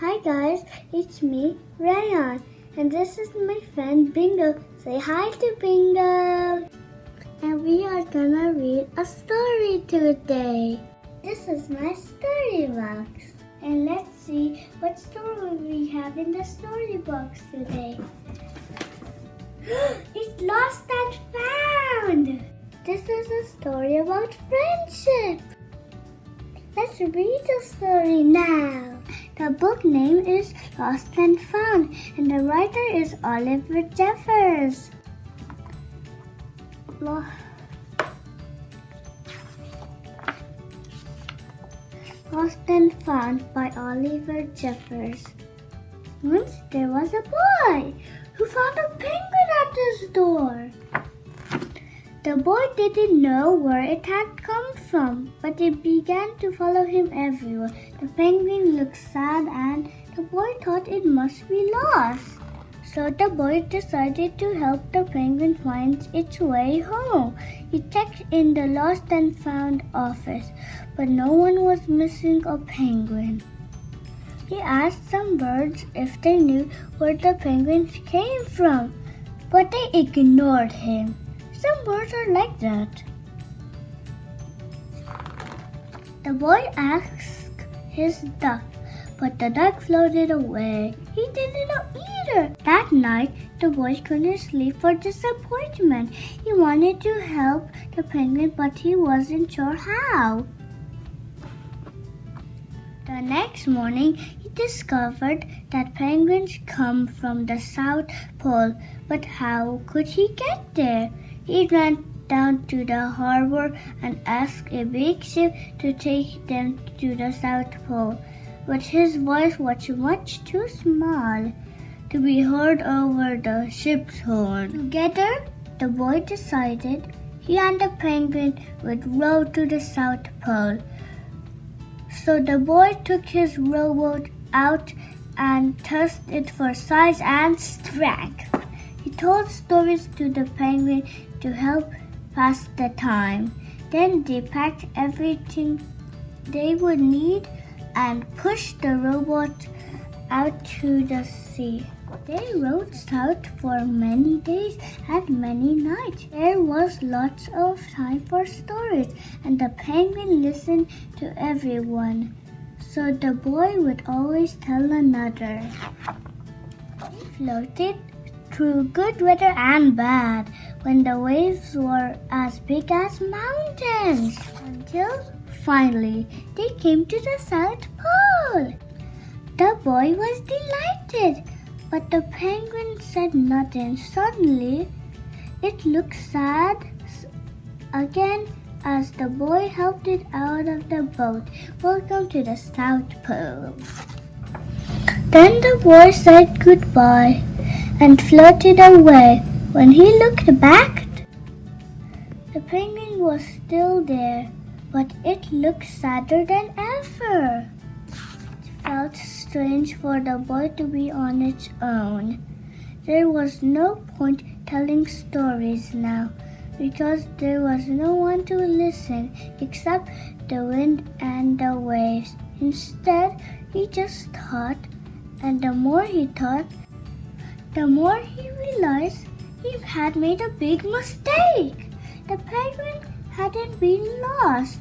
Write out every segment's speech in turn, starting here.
Hi guys, it's me, Rayaan, and this is my friend Bingo. Say hi to Bingo! And we are gonna read a story today. This is my story box. And let's see what story we have in the story box today. It's lost and found! This is a story about friendship. Let's read the story now. The book name is Lost and Found, and the writer is Oliver Jeffers. Lost and Found by Oliver Jeffers. Once there was a boy who found a penguin at his door. The boy didn't know where it had come from, but it began to follow him everywhere. The penguin looked sad and the boy thought it must be lost. So the boy decided to help the penguin find its way home. He checked in the Lost and Found office, but no one was missing a penguin. He asked some birds if they knew where the penguins came from, but they ignored him. Some birds are like that. The boy asked his duck, but the duck floated away. He didn't know either. That night, the boy couldn't sleep for disappointment. He wanted to help the penguin, but he wasn't sure how. The next morning, he discovered that penguins come from the South Pole, but how could he get there? He ran down to the harbor and asked a big ship to take them to the South Pole, but his voice was much too small to be heard over the ship's horn. Together, the boy decided he and the penguin would row to the South Pole. So the boy took his rowboat out and tested it for size and strength. He told stories to the penguin to help pass the time. Then they packed everything they would need and pushed the rowboat out to the sea. They rowed south for many days and many nights. There was lots of time for stories, and the penguin listened to everyone. So the boy would always tell another. They floated through good weather and bad, when the waves were as big as mountains, until finally they came to the South Pole. The boy was delighted, but the penguin said nothing. Suddenly, it looked sad again as the boy helped it out of the boat. Welcome to the South Pole. Then the boy said goodbye and floated away. When he looked back, the penguin was still there, but it looked sadder than ever. It felt strange for the boy to be on its own. There was no point telling stories now, because there was no one to listen except the wind and the waves. Instead, he just thought, and the more he thought, the more he realized he had made a big mistake. The penguin hadn't been lost.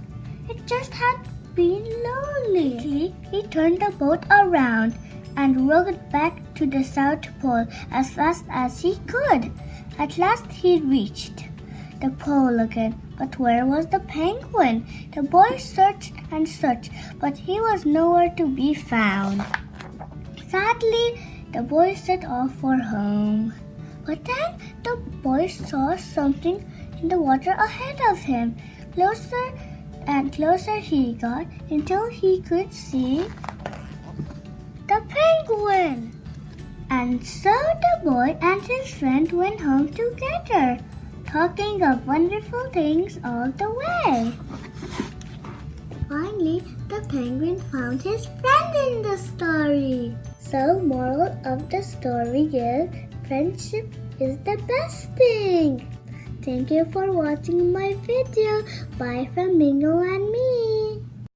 It just had been lonely. He turned the boat around and rowed back to the South Pole as fast as he could. At last he reached the pole again. But where was the penguin? The boy searched and searched, but he was nowhere to be found. Sadly, the boy set off for home. But then the boy saw something in the water ahead of him. Closer and closer he got until he could see the penguin. And so the boy and his friend went home together, talking of wonderful things all the way. Finally, the penguin found his friend in the story. So, moral of the story is, friendship is the best thing. Thank you for watching my video. Bye from Bingo and me.